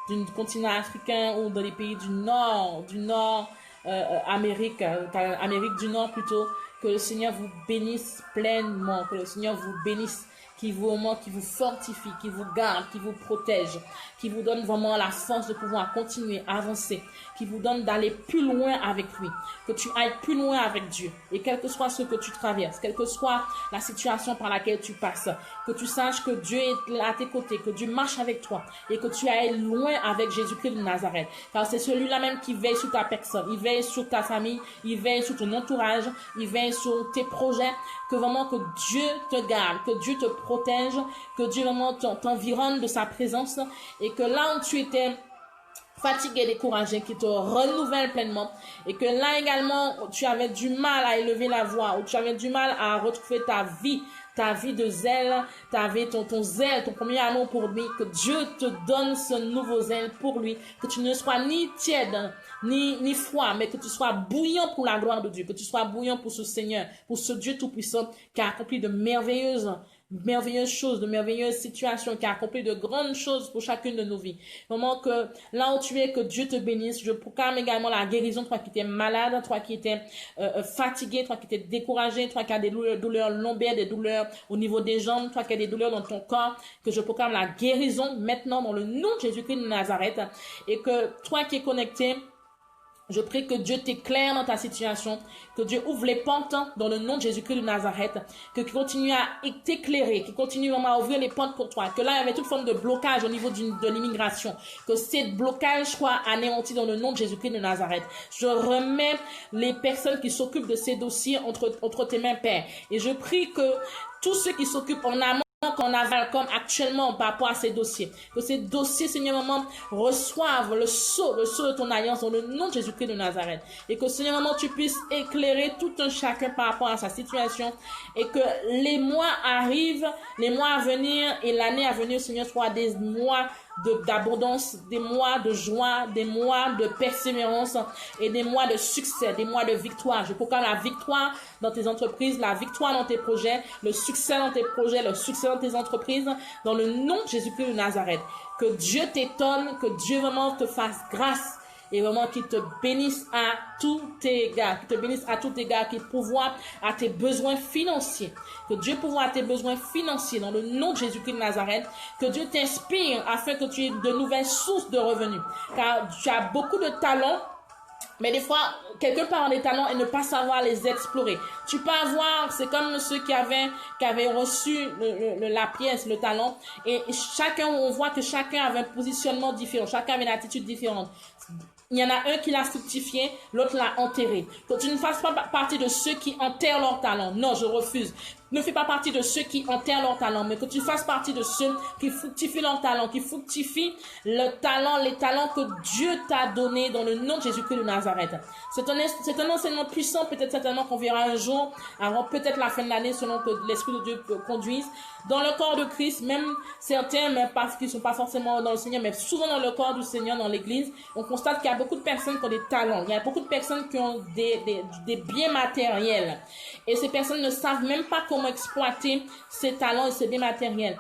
du continent africain ou dans les pays du Nord Amérique du Nord plutôt. Que le Seigneur vous bénisse pleinement, que le Seigneur vous bénisse, qui vous fortifie, qui vous garde, qui vous protège, qui vous donne vraiment la force de pouvoir continuer, avancer, qui vous donne d'aller plus loin avec lui, que tu ailles plus loin avec Dieu. Et quel que soit ce que tu traverses, quelle que soit la situation par laquelle tu passes, que tu saches que Dieu est à tes côtés, que Dieu marche avec toi et que tu ailles loin avec Jésus-Christ de Nazareth. Car c'est celui-là même qui veille sur ta personne, il veille sur ta famille, il veille sur ton entourage, il veille sur tes projets, que vraiment que Dieu te garde, que Dieu te protège, que Dieu vraiment t'environne de sa présence et que là où tu étais fatigué, découragé, qui te renouvelle pleinement et que là également tu avais du mal à élever la voix ou tu avais du mal à retrouver ta vie de zèle, ton zèle, ton premier amour pour lui, que Dieu te donne ce nouveau zèle pour lui, que tu ne sois ni tiède, ni froid, mais que tu sois bouillant pour la gloire de Dieu, que tu sois bouillant pour ce Seigneur, pour ce Dieu tout-puissant qui a accompli de merveilleuses choses, de merveilleuses situations, qui a accompli de grandes choses pour chacune de nos vies. Vraiment que là où tu es, que Dieu te bénisse. Je proclame également la guérison, toi qui étais malade, toi qui étais fatigué, toi qui étais découragé, toi qui as des douleurs lombaires, des douleurs au niveau des jambes, toi qui as des douleurs dans ton corps, que je proclame la guérison maintenant dans le nom de Jésus-Christ de Nazareth. Et que toi qui es connecté, je prie que Dieu t'éclaire dans ta situation, que Dieu ouvre les portes dans le nom de Jésus-Christ de Nazareth, que qu'il continue à t'éclairer, qu'il continue vraiment à ouvrir les portes pour toi, que là il y avait toute forme de blocage au niveau de l'immigration, que ces blocages soient anéantis dans le nom de Jésus-Christ de Nazareth. Je remets les personnes qui s'occupent de ces dossiers entre tes mains, Père, et je prie que tous ceux qui s'occupent en amont qu'on avale comme actuellement par rapport à ces dossiers, que ces dossiers, Seigneur maman, reçoivent le sceau de ton alliance dans le nom de Jésus-Christ de Nazareth, et que Seigneur maman, tu puisses éclairer tout un chacun par rapport à sa situation, et que les mois arrivent, les mois à venir et l'année à venir, Seigneur, soient des mois d'abondance, des mois de joie, des mois de persévérance et des mois de succès, des mois de victoire. Je proclame la victoire dans tes entreprises, la victoire dans tes projets, le succès dans tes projets, le succès dans tes entreprises, dans le nom de Jésus-Christ de Nazareth. Que Dieu t'étonne, que Dieu vraiment te fasse grâce et vraiment qu'il te bénisse à tous tes égards, qu'il pourvoie à tes besoins financiers, que Dieu pourvoie à tes besoins financiers dans le nom de Jésus-Christ de Nazareth, que Dieu t'inspire afin que tu aies de nouvelles sources de revenus, car tu as beaucoup de talents, mais des fois, quelqu'un peut avoir des talents et ne pas savoir les explorer. Tu peux avoir, c'est comme ceux qui avaient reçu la pièce, le talent, et chacun, on voit que chacun avait un positionnement différent, chacun avait une attitude différente. Il y en a un qui l'a fructifié, l'autre l'a enterré. Que tu ne fasses pas partie de ceux qui enterrent leur talent. Non, je refuse. Ne fais pas partie de ceux qui enterrent leur talent, mais que tu fasses partie de ceux qui fructifient leur talent, qui fructifient les talents que Dieu t'a donné dans le nom de Jésus-Christ de Nazareth. Nazareth. C'est un enseignement puissant, peut-être certainement qu'on verra un jour, avant peut-être la fin de l'année, selon que l'Esprit de Dieu conduise. Dans le corps de Christ, même certains, même pas, qui ne sont pas forcément dans le Seigneur, mais souvent dans le corps du Seigneur, dans l'Église, on constate qu'il y a beaucoup de personnes qui ont des talents. Il y a beaucoup de personnes qui ont des biens matériels. Et ces personnes ne savent même pas comment exploiter ces talents et ces biens matériels.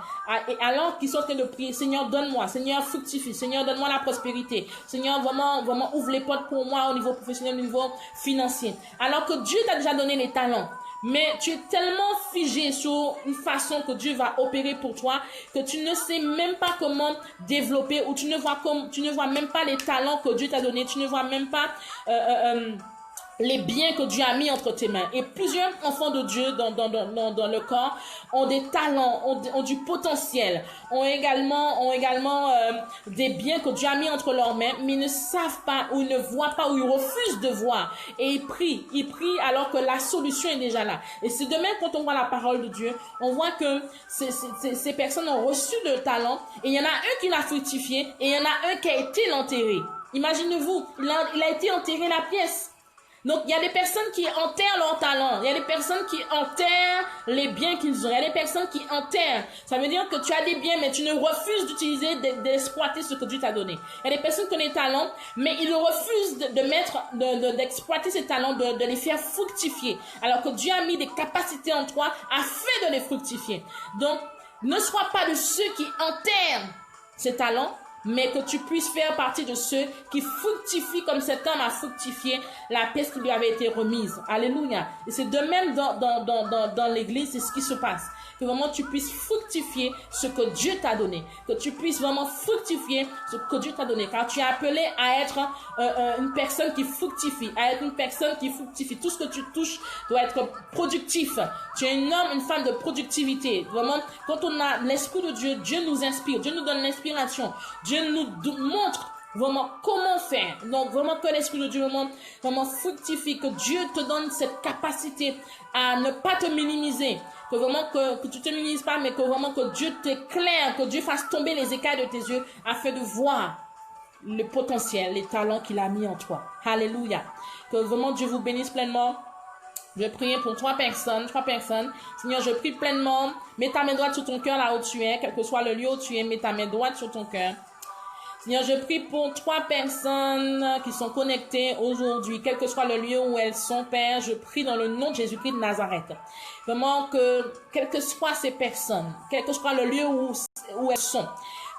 Et alors qu'ils sont en train de prier, Seigneur, donne-moi, Seigneur, fructifie, Seigneur, donne-moi la prospérité, Seigneur, vraiment, vraiment, ouvre les portes pour moi au niveau professionnel, au niveau financier. Alors que Dieu t'a déjà donné les talents. Mais tu es tellement figé sur une façon que Dieu va opérer pour toi que tu ne sais même pas comment développer ou tu ne vois même pas les talents que Dieu t'a donnés, tu ne vois même pas les biens que Dieu a mis entre tes mains. Et plusieurs enfants de Dieu dans le corps ont des talents, ont du potentiel, ont également des biens que Dieu a mis entre leurs mains, mais ils ne savent pas ou ils ne voient pas ou ils refusent de voir. Et ils prient alors que la solution est déjà là. Et c'est de même quand on voit la parole de Dieu, on voit que ces personnes ont reçu le talent et il y en a un qui l'a fructifié et il y en a un qui a été l'enterré. Imaginez-vous, il a été enterré la pièce. Donc, il y a des personnes qui enterrent leurs talents. Il y a des personnes qui enterrent les biens qu'ils ont. Il y a des personnes qui enterrent. Ça veut dire que tu as des biens, mais tu ne refuses d'utiliser, d'exploiter ce que Dieu t'a donné. Il y a des personnes qui ont des talents, mais ils refusent d'exploiter ces talents, de les faire fructifier. Alors que Dieu a mis des capacités en toi afin de les fructifier. Donc, ne sois pas de ceux qui enterrent ces talents, mais que tu puisses faire partie de ceux qui fructifient comme cet homme a fructifié la pièce qui lui avait été remise. Alléluia. Et c'est de même dans l'église, c'est ce qui se passe. Que vraiment tu puisses fructifier ce que Dieu t'a donné. Que tu puisses vraiment fructifier ce que Dieu t'a donné. Car tu es appelé à être une personne qui fructifie. À être une personne qui fructifie. Tout ce que tu touches doit être productif. Tu es un homme, une femme de productivité. Vraiment, quand on a l'Esprit de Dieu, Dieu nous inspire. Dieu nous donne l'inspiration. Dieu nous montre vraiment comment faire. Donc vraiment que l'Esprit de Dieu vraiment fructifie, que Dieu te donne cette capacité à ne pas te minimiser, que vraiment que tu te minimises pas, mais que vraiment que Dieu t'éclaire, que Dieu fasse tomber les écailles de tes yeux afin de voir le potentiel, les talents qu'il a mis en toi. Alléluia. Que vraiment Dieu vous bénisse pleinement. Je vais prier pour trois personnes. Seigneur, je prie pleinement. Mets ta main droite sur ton cœur là où tu es, quel que soit le lieu où tu es, mets ta main droite sur ton cœur. Seigneur, je prie pour trois personnes qui sont connectées aujourd'hui, quel que soit le lieu où elles sont, Père. Je prie dans le nom de Jésus-Christ de Nazareth. Vraiment que, quelles que soient ces personnes, quel que soit le lieu où elles sont,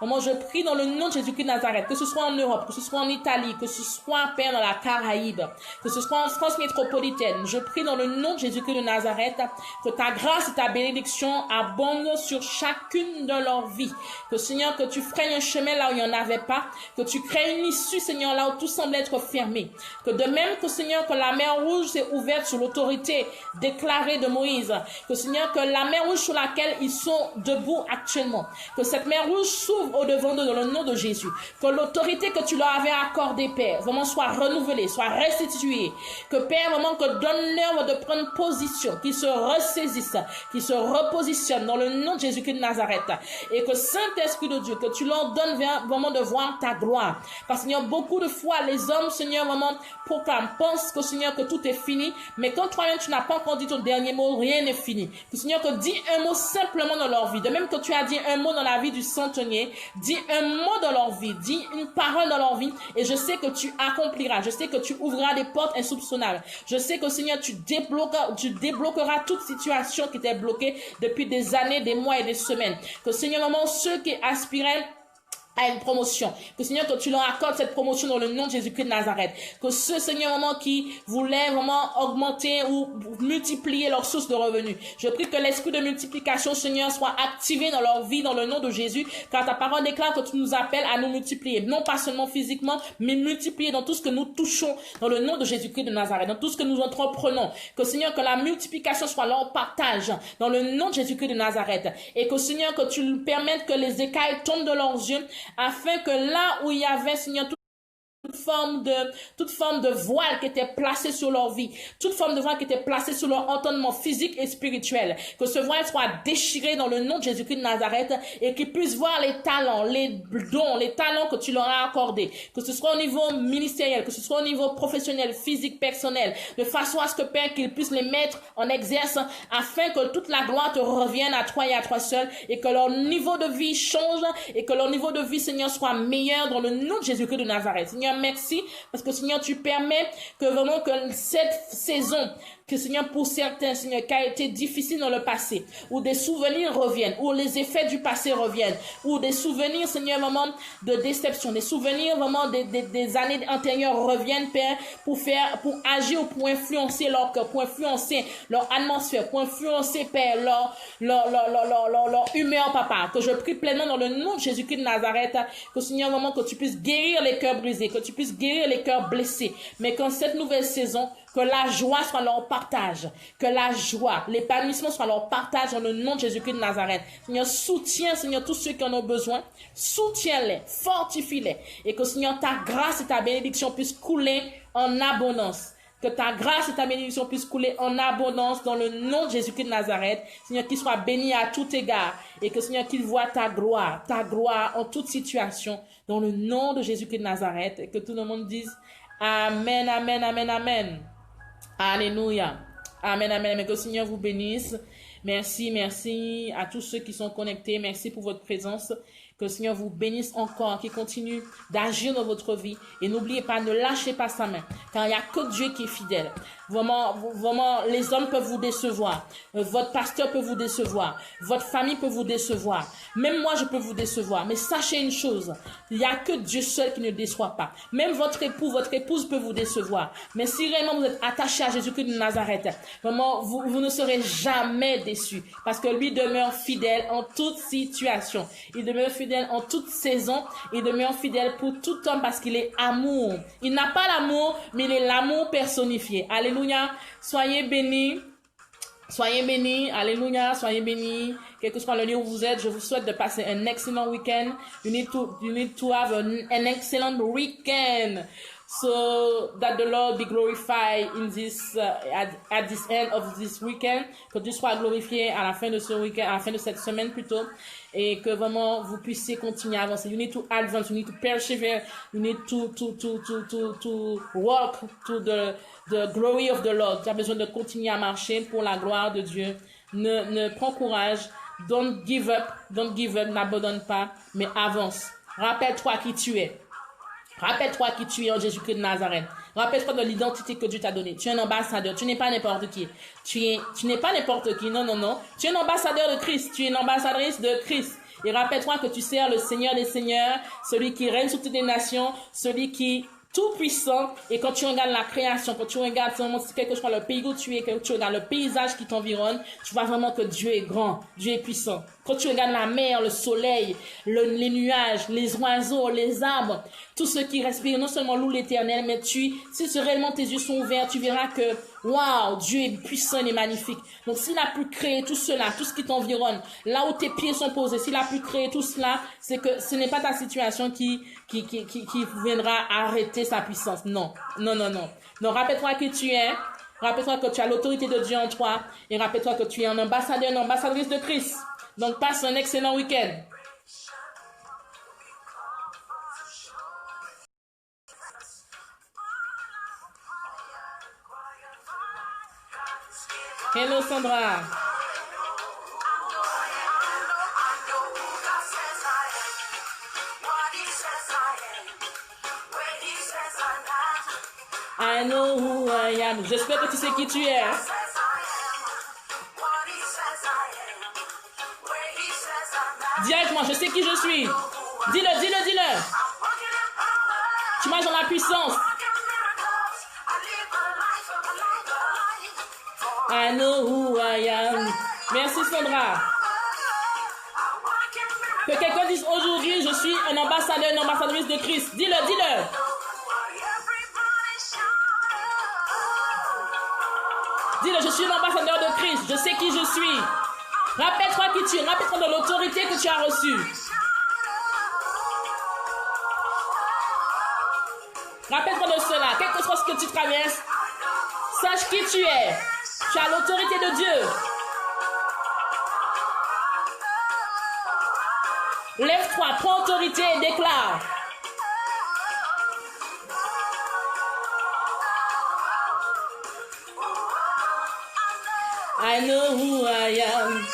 vraiment je prie dans le nom de Jésus-Christ de Nazareth, que ce soit en Europe, que ce soit en Italie, que ce soit, Père, dans la Caraïbe, que ce soit en France métropolitaine. Je prie dans le nom de Jésus-Christ de Nazareth, que ta grâce et ta bénédiction abondent sur chacune de leurs vies. Que, Seigneur, que tu frayes un chemin là où il n'y en avait pas, que tu crées une issue, Seigneur, là où tout semble être fermé. Que de même que, Seigneur, que la mer rouge s'est ouverte sous l'autorité déclarée de Moïse. Que, Seigneur, que la mer rouge sur laquelle ils sont debout actuellement, que cette mer rouge s'ouvre au-devant d'eux dans le nom de Jésus. Que l'autorité que tu leur avais accordée, Père, vraiment soit renouvelée, soit restituée. Que, Père, vraiment, que donne-leur de prendre position, qu'ils se ressaisissent, qu'ils se repositionnent dans le nom de Jésus-Christ de Nazareth. Et que, Saint-Esprit de Dieu, que tu leur donnes vraiment de voir ta gloire. Parce que, Seigneur, beaucoup de fois, les hommes, Seigneur, vraiment proclament, pensent que, Seigneur, que tout est fini. Mais quand toi-même, tu n'as pas encore dit ton dernier mot, rien n'est fini. Que, Seigneur, que dis un mot simplement dans leur vie. De même que tu as dit un mot dans la vie du centenier, dis un mot dans leur vie, dis une parole dans leur vie, et je sais que tu accompliras, je sais que tu ouvriras des portes insoupçonnables. Je sais que, Seigneur, tu débloqueras toute situation qui était bloquée depuis des années, des mois et des semaines. Que, Seigneur, vraiment, ceux qui aspiraient à une promotion, que, Seigneur, que tu leur accordes cette promotion dans le nom de Jésus-Christ de Nazareth, que ceux, Seigneur, vraiment qui voulaient vraiment augmenter ou multiplier leurs sources de revenus, je prie que l'esprit de multiplication, Seigneur, soit activé dans leur vie dans le nom de Jésus, car ta parole déclare que tu nous appelles à nous multiplier, non pas seulement physiquement, mais multiplier dans tout ce que nous touchons dans le nom de Jésus-Christ de Nazareth, dans tout ce que nous entreprenons, que, Seigneur, que la multiplication soit leur partage dans le nom de Jésus-Christ de Nazareth, et que, Seigneur, que tu permettes que les écailles tombent de leurs yeux, afin que là où il y avait, Seigneur, toute forme de voile qui était placée sur leur vie, toute forme de voile qui était placée sur leur entendement physique et spirituel, que ce voile soit déchiré dans le nom de Jésus-Christ de Nazareth et qu'ils puissent voir les talents, les dons, les talents que tu leur as accordés, que ce soit au niveau ministériel, que ce soit au niveau professionnel, physique, personnel, de façon à ce que, Père, qu'ils puissent les mettre en exerce afin que toute la gloire te revienne à toi et à toi seul et que leur niveau de vie change et que leur niveau de vie, Seigneur, soit meilleur dans le nom de Jésus-Christ de Nazareth. Seigneur, merci parce que, Seigneur, tu permets que vraiment que cette saison, que Seigneur, pour certains, Seigneur, qui a été difficile dans le passé, où des souvenirs reviennent, où les effets du passé reviennent, où des souvenirs, Seigneur, vraiment de déception, des souvenirs vraiment des années antérieures reviennent, Père, pour agir ou pour influencer leur cœur, pour influencer leur atmosphère, pour influencer, Père, leur humeur, Papa. Que je prie pleinement dans le nom de Jésus-Christ de Nazareth, que Seigneur, vraiment que tu puisses guérir les cœurs brisés, que tu puisses guérir les cœurs blessés, mais qu'en cette nouvelle saison, que la joie soit leur partage, que la joie, l'épanouissement soit leur partage dans le nom de Jésus-Christ de Nazareth. Seigneur, soutiens, Seigneur, tous ceux qui en ont besoin, soutiens-les, fortifie-les, et que, Seigneur, ta grâce et ta bénédiction puissent couler en abondance. Que ta grâce et ta bénédiction puissent couler en abondance dans le nom de Jésus-Christ de Nazareth. Seigneur, qu'il soit béni à tout égard, et que, Seigneur, qu'il voit ta gloire en toute situation, dans le nom de Jésus-Christ de Nazareth, et que tout le monde dise Amen, Amen, Amen, Amen. Alléluia. Amen, amen. Mais que le Seigneur vous bénisse. Merci, merci à tous ceux qui sont connectés. Merci pour votre présence. Que le Seigneur vous bénisse encore, qu'il continue d'agir dans votre vie. Et n'oubliez pas, ne lâchez pas sa main, car il n'y a que Dieu qui est fidèle. Vraiment, les hommes peuvent vous décevoir. Votre pasteur peut vous décevoir. Votre famille peut vous décevoir. Même moi, je peux vous décevoir. Mais sachez une chose, il n'y a que Dieu seul qui ne déçoit pas. Même votre époux, votre épouse peut vous décevoir. Mais si réellement vous êtes attaché à Jésus-Christ de Nazareth, vraiment, vous ne serez jamais déçus. Parce que lui demeure fidèle en toute situation. Il demeure fidèle en toute saison. Il demeure fidèle pour tout homme parce qu'il est amour. Il n'a pas l'amour, mais il est l'amour personnifié. Alléluia. Soyez bénis. Soyez bénis. Alléluia. Soyez bénis. Quel que soit le lieu où vous êtes, je vous souhaite de passer un excellent week-end. You need to have an excellent weekend. So that the Lord be glorified in this at this end of this weekend, que Dieu soit glorifié à la fin de ce week-end, à la fin de cette semaine plutôt, et que vraiment vous puissiez continuer à avancer. You need to advance, you need to persevere, you need to walk to the glory of the Lord. Tu as besoin de continuer à marcher pour la gloire de Dieu. Ne prends courage, don't give up, n'abandonne pas, mais avance. Rappelle-toi qui tu es. Rappelle-toi qui tu es en Jésus-Christ de Nazareth. Rappelle-toi de l'identité que Dieu t'a donnée. Tu es un ambassadeur. Tu n'es pas n'importe qui. Tu n'es pas n'importe qui. Non. Tu es un ambassadeur de Christ. Tu es une ambassadrice de Christ. Et rappelle-toi que tu sers le Seigneur des Seigneurs, celui qui règne sur toutes les nations, celui qui tout puissant. Et quand tu regardes la création, quand tu regardes quelque chose, le pays où tu es, quand tu regardes le paysage qui t'environne, tu vois vraiment que Dieu est grand, Dieu est puissant. Quand tu regardes la mer, le soleil, les nuages, les oiseaux, les arbres, tout ce qui respire, non seulement loue l'Éternel, mais si réellement tes yeux sont ouverts, tu verras que, waouh, Dieu est puissant et magnifique. Donc s'il a pu créer tout cela, tout ce qui t'environne, là où tes pieds sont posés, s'il a pu créer tout cela, c'est que ce n'est pas ta situation qui viendra arrêter sa puissance. Non. Donc rappelle-toi qui tu es, rappelle-toi que tu as l'autorité de Dieu en toi, et rappelle-toi que tu es un ambassadeur, une ambassadrice de Christ. Donc passe un excellent week-end. Hello Sandra. I know who I am. J'espère que tu sais qui tu es. Dis avec moi, je sais qui je suis. Dis-le. Tu marches dans la puissance. I know who I am. Merci Sandra. Que quelqu'un dise aujourd'hui, je suis un ambassadeur, une ambassadrice de Christ. Dis-le. Dis-le, je suis un ambassadeur de Christ. Je sais qui je suis. Rappelle-toi qui tu es. Rappelle-toi de l'autorité que tu as reçue. Rappelle-toi de cela. Quel que soit ce que tu traverses, sache qui tu es. Tu as l'autorité de Dieu. Lève-toi, prends autorité et déclare. I know who I am.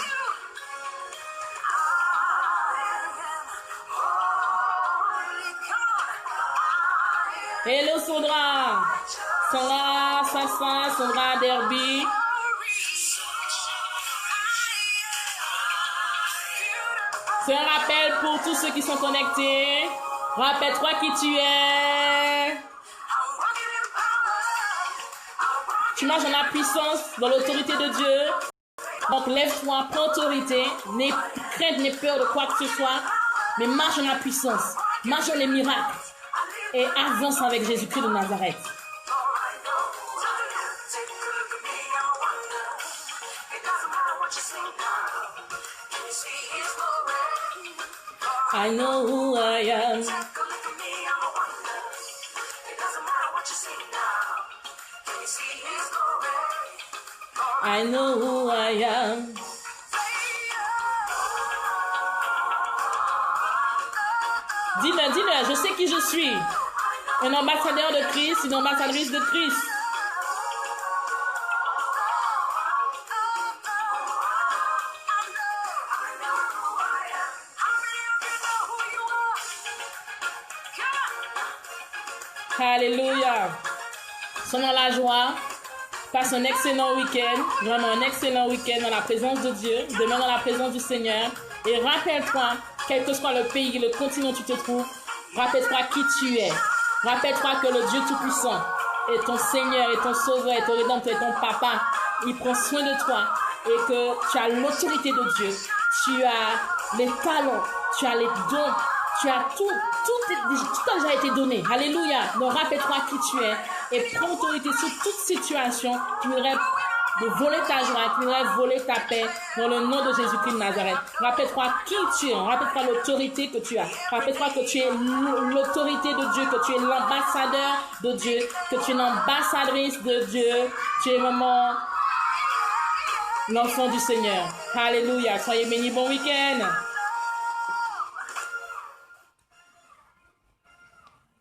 Hello Sandra. Sandra, Sassa, Sandra Derby. C'est un rappel pour tous ceux qui sont connectés. Rappelle-toi qui tu es. Tu marches dans la puissance, dans l'autorité de Dieu. Donc lève-toi, prends autorité. N'aie crainte, n'aie peur de quoi que ce soit. Mais marche dans la puissance. Marche dans les miracles. Et avance avec Jésus-Christ de Nazareth. I know who I am. I know who I am. Dis-le, dis-le, je sais qui je suis. Un ambassadeur de Christ, une ambassadrice de Christ. Alléluia. Sois dans la joie. Passe un excellent week-end. Vraiment un excellent week-end dans la présence de Dieu. Demeure dans la présence du Seigneur. Et rappelle-toi, quel que soit le pays, le continent où tu te trouves, rappelle-toi qui tu es. Rappelle-toi que le Dieu Tout-Puissant est ton Seigneur, est ton Sauveur, est ton Rédempteur, est ton Papa. Il prend soin de toi et que tu as l'autorité de Dieu. Tu as les talents, tu as les dons, tu as tout a déjà été donné. Alléluia. Donc rappelle-toi qui tu es et prends autorité sur toute situation qui voudrait de voler ta joie, qui voudrait voler ta paix dans le nom de Jésus-Christ de Nazareth. Rappelle-toi qui tu es. Rappelle-toi l'autorité que tu as. Rappelle-toi que tu es l'autorité de Dieu, que tu es l'ambassadeur de Dieu, que tu es l'ambassadrice de Dieu. Tu es vraiment l'enfant du Seigneur. Alléluia. Soyez bénis. Bon week-end.